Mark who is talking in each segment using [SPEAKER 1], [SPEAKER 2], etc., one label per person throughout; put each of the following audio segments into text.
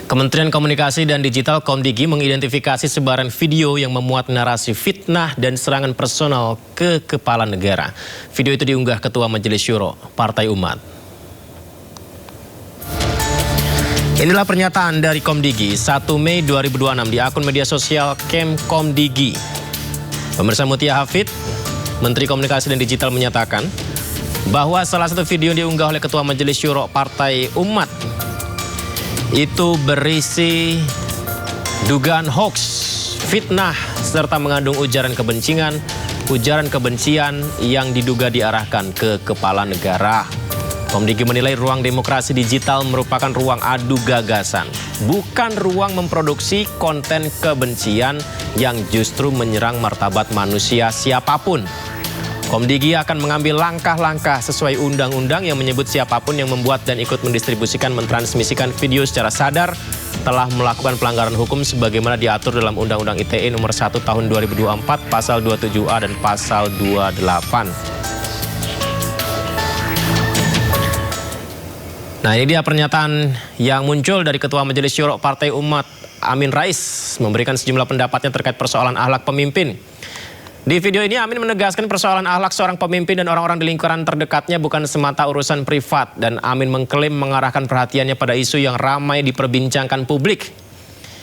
[SPEAKER 1] Kementerian Komunikasi dan Digital Komdigi mengidentifikasi sebaran video yang memuat narasi fitnah dan serangan personal ke kepala negara. Video itu diunggah Ketua Majelis Syuro Partai Umat. Inilah pernyataan dari Komdigi 1 Mei 2026 di akun media sosial Komdigi. Pemirsa, Mutia Hafid, Menteri Komunikasi dan Digital, menyatakan bahwa salah satu video yang diunggah oleh Ketua Majelis Syuro Partai Umat itu berisi dugaan hoax, fitnah, serta mengandung ujaran kebencian yang diduga diarahkan ke kepala negara. Komdigi menilai ruang demokrasi digital merupakan ruang adu gagasan, bukan ruang memproduksi konten kebencian yang justru menyerang martabat manusia siapapun. Komdigi akan mengambil langkah-langkah sesuai undang-undang yang menyebut siapapun yang membuat dan ikut mendistribusikan, mentransmisikan video secara sadar telah melakukan pelanggaran hukum sebagaimana diatur dalam Undang-Undang ITE nomor 1 tahun 2024 pasal 27A dan pasal 28. Nah, ini dia pernyataan yang muncul dari Ketua Majelis Syuro Partai Umat Amin Rais memberikan sejumlah pendapatnya terkait persoalan akhlak pemimpin. Di video ini Amin menegaskan persoalan akhlak seorang pemimpin dan orang-orang di lingkaran terdekatnya bukan semata urusan privat, dan Amin mengklaim mengarahkan perhatiannya pada isu yang ramai diperbincangkan publik.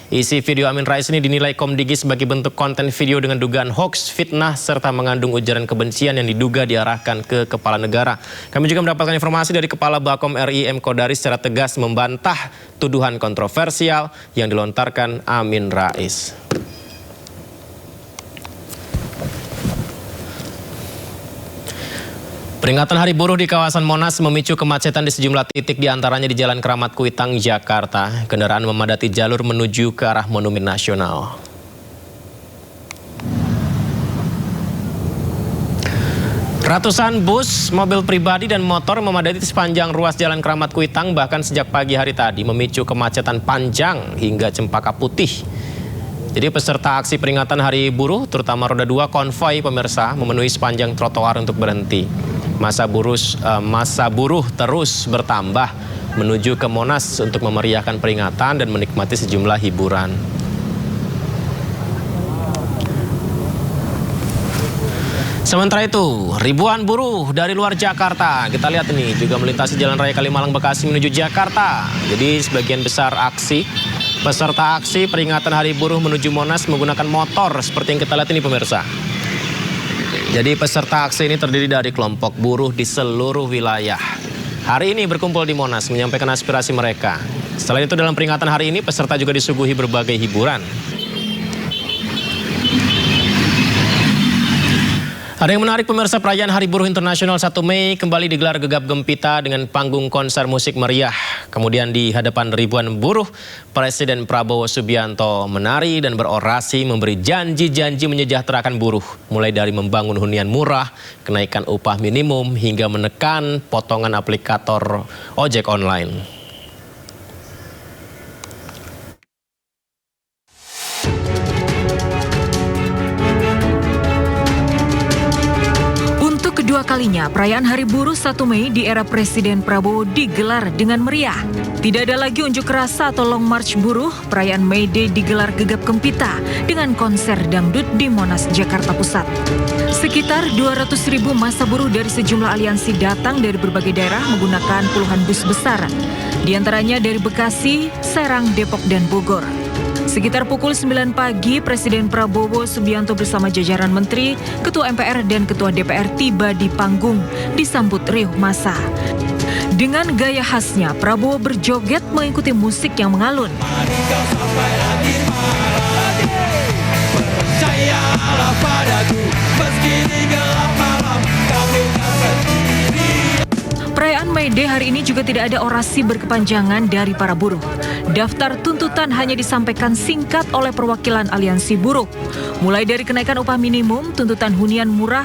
[SPEAKER 1] Isi video Amin Rais ini dinilai Komdigi sebagai bentuk konten video dengan dugaan hoax, fitnah, serta mengandung ujaran kebencian yang diduga diarahkan ke kepala negara. Kami juga mendapatkan informasi dari Kepala Bakom RI M. Kodari secara tegas membantah tuduhan kontroversial yang dilontarkan Amin Rais. Peringatan Hari Buruh di kawasan Monas memicu kemacetan di sejumlah titik, diantaranya di Jalan Keramat Kuitang, Jakarta. Kendaraan memadati jalur menuju ke arah Monumen Nasional. Ratusan bus, mobil pribadi, dan motor memadati sepanjang ruas Jalan Keramat Kuitang bahkan sejak pagi hari tadi, memicu kemacetan panjang hingga Cempaka Putih. Jadi peserta aksi peringatan Hari Buruh, terutama roda 2 konvoi, pemirsa, memenuhi sepanjang trotoar untuk berhenti. Masa buruh terus bertambah menuju ke Monas untuk memeriahkan peringatan dan menikmati sejumlah hiburan. Sementara itu, ribuan buruh dari luar Jakarta, kita lihat ini, juga melintasi Jalan Raya Kalimalang Bekasi menuju Jakarta. Jadi sebagian besar peserta aksi peringatan Hari Buruh menuju Monas menggunakan motor seperti yang kita lihat ini, pemirsa. Jadi peserta aksi ini terdiri dari kelompok buruh di seluruh wilayah. Hari ini berkumpul di Monas menyampaikan aspirasi mereka. Selain itu, dalam peringatan hari ini peserta juga disuguhi berbagai hiburan. Ada yang menarik, pemirsa, perayaan Hari Buruh Internasional 1 Mei kembali digelar gegap gempita dengan panggung konser musik meriah. Kemudian di hadapan ribuan buruh, Presiden Prabowo Subianto menari dan berorasi memberi janji-janji menyejahterakan buruh. Mulai dari membangun hunian murah, kenaikan upah minimum, hingga menekan potongan aplikator ojek online.
[SPEAKER 2] Kedua kalinya perayaan Hari Buruh 1 Mei di era Presiden Prabowo digelar dengan meriah. Tidak ada lagi unjuk rasa atau long march buruh. Perayaan May Day digelar gegap gempita dengan konser dangdut di Monas, Jakarta Pusat. Sekitar 200.000 massa buruh dari sejumlah aliansi datang dari berbagai daerah menggunakan puluhan bus besar. Di antaranya dari Bekasi, Serang, Depok, dan Bogor. Sekitar pukul 9 pagi, Presiden Prabowo Subianto bersama jajaran menteri, ketua MPR, dan ketua DPR tiba di panggung, disambut riuh massa. Dengan gaya khasnya, Prabowo berjoget mengikuti musik yang mengalun. Percayalah padaku, meski di gelap malam, kamu kan sendiri. Perayaan May Day hari ini juga tidak ada orasi berkepanjangan dari para buruh. Daftar tuntutan hanya disampaikan singkat oleh perwakilan aliansi buruh. Mulai dari kenaikan upah minimum, tuntutan hunian murah,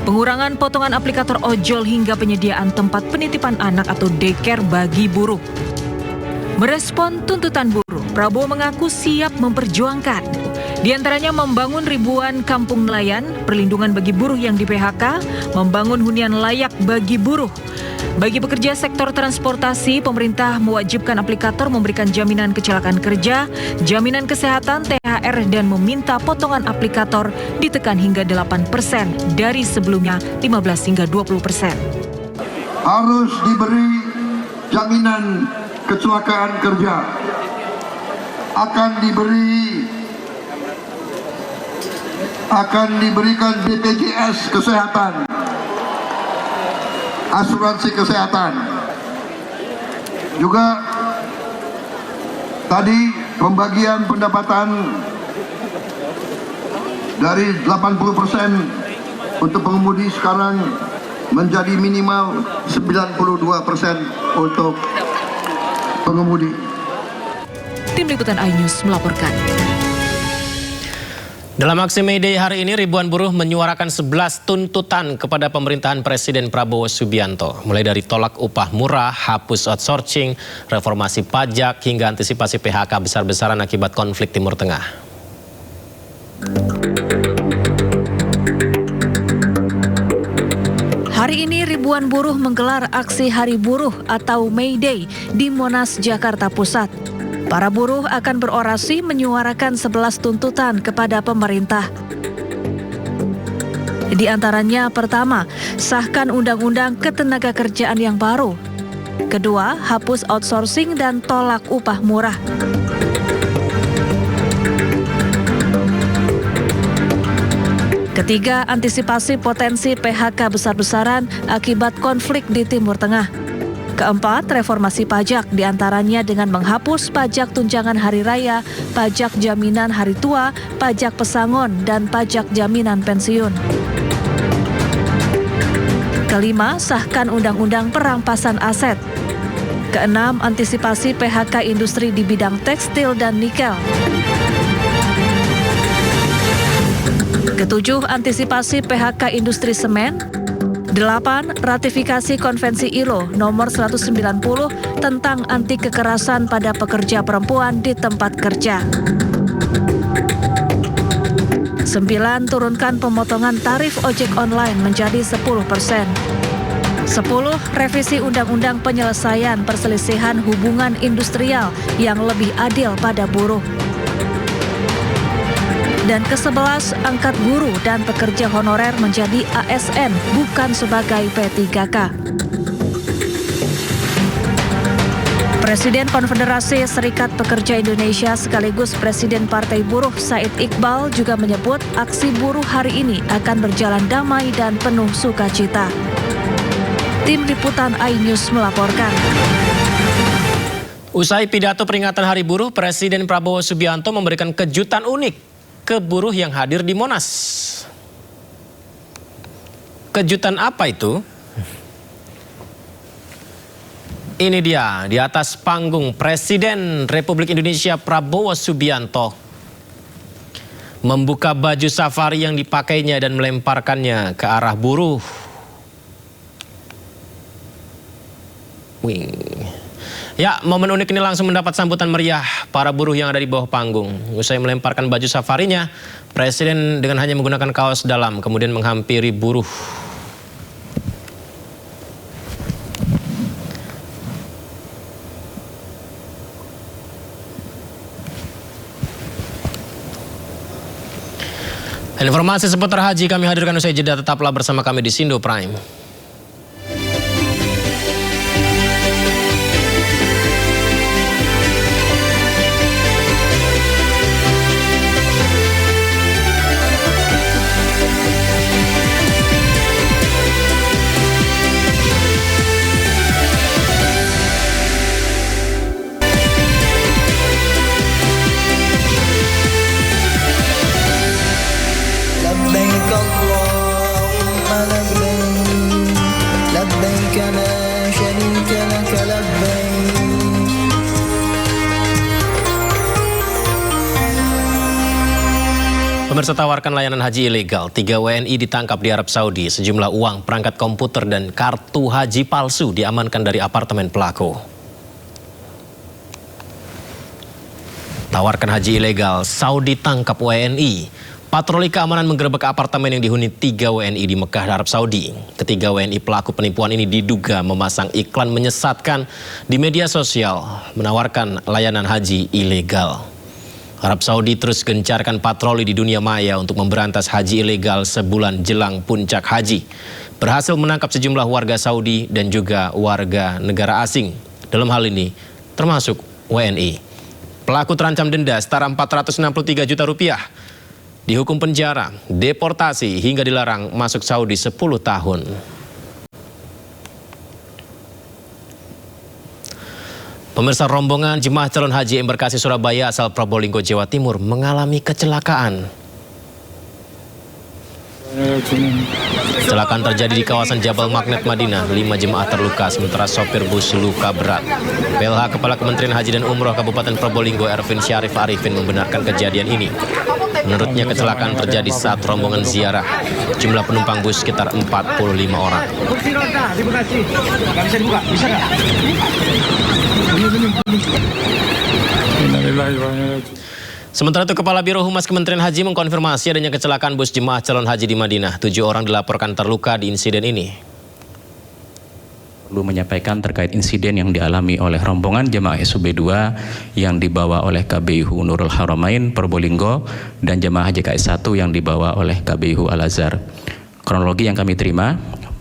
[SPEAKER 2] pengurangan potongan aplikator ojol, hingga penyediaan tempat penitipan anak atau daycare bagi buruh. Merespon tuntutan buruh, Prabowo mengaku siap memperjuangkan. Di antaranya membangun ribuan kampung nelayan, perlindungan bagi buruh yang di PHK, membangun hunian layak bagi buruh. Bagi pekerja sektor transportasi, pemerintah mewajibkan aplikator memberikan jaminan kecelakaan kerja, jaminan kesehatan, THR, dan meminta potongan aplikator ditekan hingga 8% dari sebelumnya 15 hingga 20%.
[SPEAKER 3] Harus diberi jaminan kecelakaan kerja, akan diberikan BPJS kesehatan, asuransi kesehatan. Juga tadi pembagian pendapatan dari 80% untuk pengemudi sekarang menjadi minimal 92% untuk pengemudi.
[SPEAKER 2] Tim Liputan iNews melaporkan.
[SPEAKER 1] Dalam aksi May Day hari ini, ribuan buruh menyuarakan 11 tuntutan kepada pemerintahan Presiden Prabowo Subianto. Mulai dari tolak upah murah, hapus outsourcing, reformasi pajak, hingga antisipasi PHK besar-besaran akibat konflik Timur Tengah.
[SPEAKER 2] Hari ini ribuan buruh menggelar aksi Hari Buruh atau May Day di Monas, Jakarta Pusat. Para buruh akan berorasi menyuarakan 11 tuntutan kepada pemerintah. Di antaranya pertama, sahkan undang-undang ketenagakerjaan yang baru. Kedua, hapus outsourcing dan tolak upah murah. Ketiga, antisipasi potensi PHK besar-besaran akibat konflik di Timur Tengah. Keempat, reformasi pajak, diantaranya dengan menghapus pajak tunjangan hari raya, pajak jaminan hari tua, pajak pesangon, dan pajak jaminan pensiun. Kelima, sahkan undang-undang perampasan aset. Keenam, antisipasi PHK industri di bidang tekstil dan nikel. Ketujuh, antisipasi PHK industri semen. 8. Ratifikasi Konvensi ILO nomor 190 tentang anti kekerasan pada pekerja perempuan di tempat kerja. 9. Turunkan pemotongan tarif ojek online menjadi 10%. 10. Revisi Undang-Undang Penyelesaian Perselisihan Hubungan Industrial yang lebih adil pada buruh. Dan ke-11, angkat guru dan pekerja honorer menjadi ASN, bukan sebagai P3K. Presiden Konfederasi Serikat Pekerja Indonesia sekaligus Presiden Partai Buruh Said Iqbal juga menyebut aksi buruh hari ini akan berjalan damai dan penuh sukacita. Tim Liputan iNews melaporkan.
[SPEAKER 1] Usai pidato peringatan Hari Buruh, Presiden Prabowo Subianto memberikan kejutan unik ke buruh yang hadir di Monas. Kejutan apa itu? Ini dia, di atas panggung Presiden Republik Indonesia Prabowo Subianto membuka baju safari yang dipakainya dan melemparkannya ke arah buruh. Ya, momen unik ini langsung mendapat sambutan meriah para buruh yang ada di bawah panggung. Usai melemparkan baju safarinya, Presiden dengan hanya menggunakan kaos dalam kemudian menghampiri buruh. Informasi seputar haji kami hadirkan usai jeda, tetaplah bersama kami di Sindo Prime. Pemirsa, tawarkan layanan haji ilegal. 3 WNI ditangkap di Arab Saudi. Sejumlah uang, perangkat komputer, dan kartu haji palsu diamankan dari apartemen pelaku. Tawarkan haji ilegal, Saudi tangkap WNI. Patroli keamanan menggerebek apartemen yang dihuni 3 WNI di Mekah, Arab Saudi. Ketiga WNI pelaku penipuan ini diduga memasang iklan menyesatkan di media sosial, menawarkan layanan haji ilegal. Arab Saudi terus gencarkan patroli di dunia maya untuk memberantas haji ilegal sebulan jelang puncak haji. Berhasil menangkap sejumlah warga Saudi dan juga warga negara asing. Dalam hal ini termasuk WNI. Pelaku terancam denda setara 463 juta rupiah. Dihukum penjara, deportasi hingga dilarang masuk Saudi 10 tahun. Pemirsa, rombongan jemaah calon haji embarkasi Surabaya asal Probolinggo, Jawa Timur mengalami kecelakaan. Kecelakaan terjadi di kawasan Jabal Magnet, Madinah. 5 jemaah terluka, sementara sopir bus luka berat. PLH Kepala Kementerian Haji dan Umroh Kabupaten Probolinggo, Ervin Syarif Arifin, membenarkan kejadian ini. Menurutnya kecelakaan terjadi saat rombongan ziarah. Jumlah penumpang bus sekitar 45 orang. Sementara itu, Kepala Biro Humas Kementerian Haji mengkonfirmasi adanya kecelakaan bus jemaah calon haji di Madinah. 7 orang dilaporkan terluka di insiden ini.
[SPEAKER 4] Perlu menyampaikan terkait insiden yang dialami oleh rombongan jemaah SUB 2 yang dibawa oleh KBIHU Nurul Haramain Probolinggo dan jemaah JKS 1 yang dibawa oleh KBIHU Al-Azhar. Kronologi yang kami terima,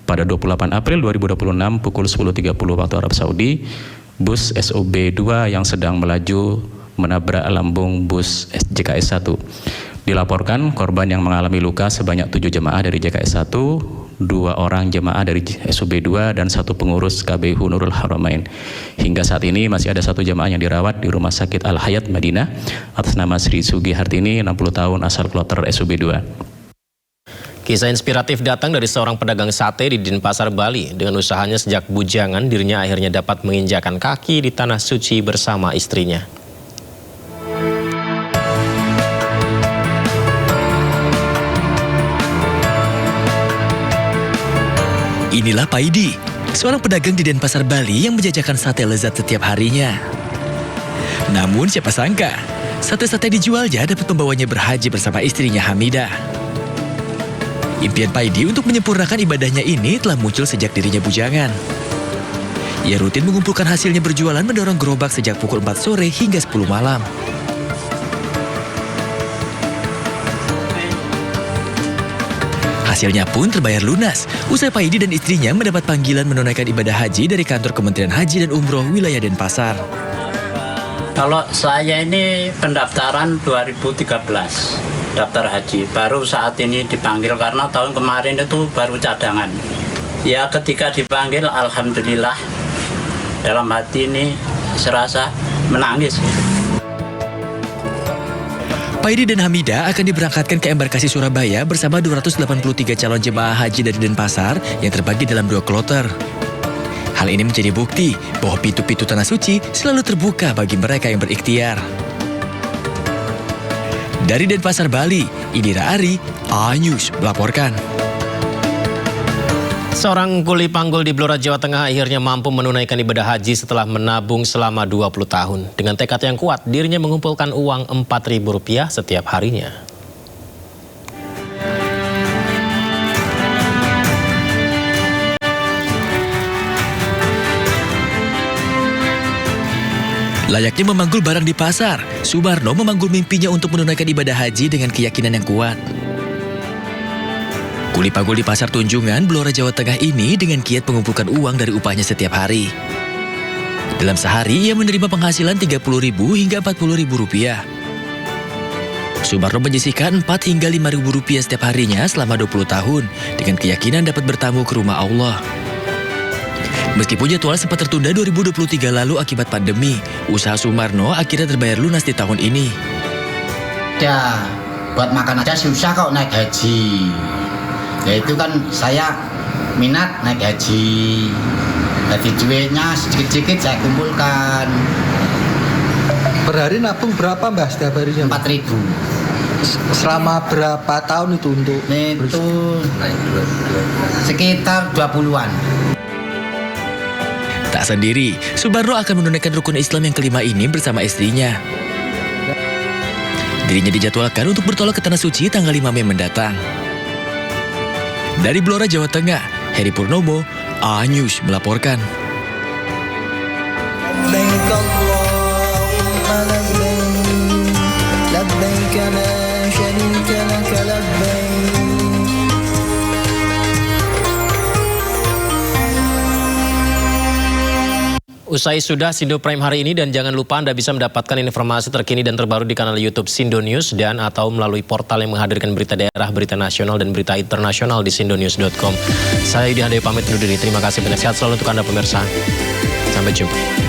[SPEAKER 4] pada 28 April 2026 pukul 10.30 waktu Arab Saudi, bus SUB 2 yang sedang melaju menabrak lambung bus JKS 1. Dilaporkan korban yang mengalami luka sebanyak 7 jemaah dari JKS 1, 2 orang jemaah dari SUB 2 dan 1 pengurus KBIHU Nurul Haramain. Hingga saat ini masih ada 1 jemaah yang dirawat di Rumah Sakit Al-Hayat Madinah atas nama Sri Sugi Hartini, 60 tahun, asal Kloter SUB 2.
[SPEAKER 1] Kisah inspiratif datang dari seorang pedagang sate di Denpasar, Bali. Dengan usahanya sejak bujangan, dirinya akhirnya dapat menginjakan kaki di tanah suci bersama istrinya.
[SPEAKER 5] Inilah Paidi, seorang pedagang di Denpasar, Bali yang menjajakan sate lezat setiap harinya. Namun siapa sangka, sate-sate dijualnya dapat membawanya berhaji bersama istrinya Hamidah. Impian Paidi untuk menyempurnakan ibadahnya ini telah muncul sejak dirinya bujangan. Ia rutin mengumpulkan hasilnya berjualan mendorong gerobak sejak pukul 4 sore hingga 10 malam. Hasilnya pun terbayar lunas. Usai Paidi dan istrinya mendapat panggilan menunaikan ibadah haji dari kantor Kementerian Haji dan Umroh wilayah Denpasar.
[SPEAKER 6] Kalau saya ini pendaftaran 2013. Daftar haji, baru saat ini dipanggil karena tahun kemarin itu baru cadangan. Ya ketika dipanggil, alhamdulillah dalam hati ini serasa menangis.
[SPEAKER 5] Paidi dan Hamidah akan diberangkatkan ke embarkasi Surabaya bersama 283 calon jemaah haji dari Denpasar yang terbagi dalam 2 kloter. Hal ini menjadi bukti bahwa pintu-pintu tanah suci selalu terbuka bagi mereka yang berikhtiar. Dari Denpasar, Bali, Indira Ari, A-News melaporkan.
[SPEAKER 1] Seorang kuli panggul di Blora, Jawa Tengah akhirnya mampu menunaikan ibadah haji setelah menabung selama 20 tahun. Dengan tekad yang kuat, dirinya mengumpulkan uang Rp4.000 setiap harinya.
[SPEAKER 5] Layaknya memanggul barang di pasar, Sumarno memanggul mimpinya untuk menunaikan ibadah haji dengan keyakinan yang kuat. Kuli panggul di Pasar Tunjungan, Blora, Jawa Tengah ini dengan giat mengumpulkan uang dari upahnya setiap hari. Dalam sehari, ia menerima penghasilan Rp30.000 hingga Rp40.000. Sumarno menyisihkan Rp4 hingga Rp5.000 setiap harinya selama 20 tahun dengan keyakinan dapat bertamu ke rumah Allah. Meskipun jadwal sempat tertunda 2023 lalu akibat pandemi, usaha Sumarno akhirnya terbayar lunas di tahun ini.
[SPEAKER 7] Ya, buat makan aja susah kok naik haji. Ya itu kan saya minat naik haji. Jadi duitnya sedikit-sedikit saya kumpulkan.
[SPEAKER 8] Per hari nabung berapa Mbak setiap harinya?
[SPEAKER 7] 4.000.
[SPEAKER 8] Selama berapa tahun itu untuk?
[SPEAKER 7] Itu sekitar 20-an.
[SPEAKER 5] Tak sendiri, Sumarno akan menunaikan rukun Islam yang kelima ini bersama istrinya. Dirinya dijadwalkan untuk bertolak ke Tanah Suci tanggal 5 Mei mendatang. Dari Blora, Jawa Tengah, Heri Purnomo, A-News melaporkan.
[SPEAKER 9] لبيك اللهم لبيك لبيك لا شريك لك لبيك.
[SPEAKER 1] Usai sudah Sindo Prime hari ini, dan jangan lupa Anda bisa mendapatkan informasi terkini dan terbaru di kanal YouTube Sindo News dan atau melalui portal yang menghadirkan berita daerah, berita nasional, dan berita internasional di sindonews.com. Saya Yudi Handai pamit undur diri. Terima kasih banyak, sehat selalu untuk Anda pemirsa. Sampai jumpa.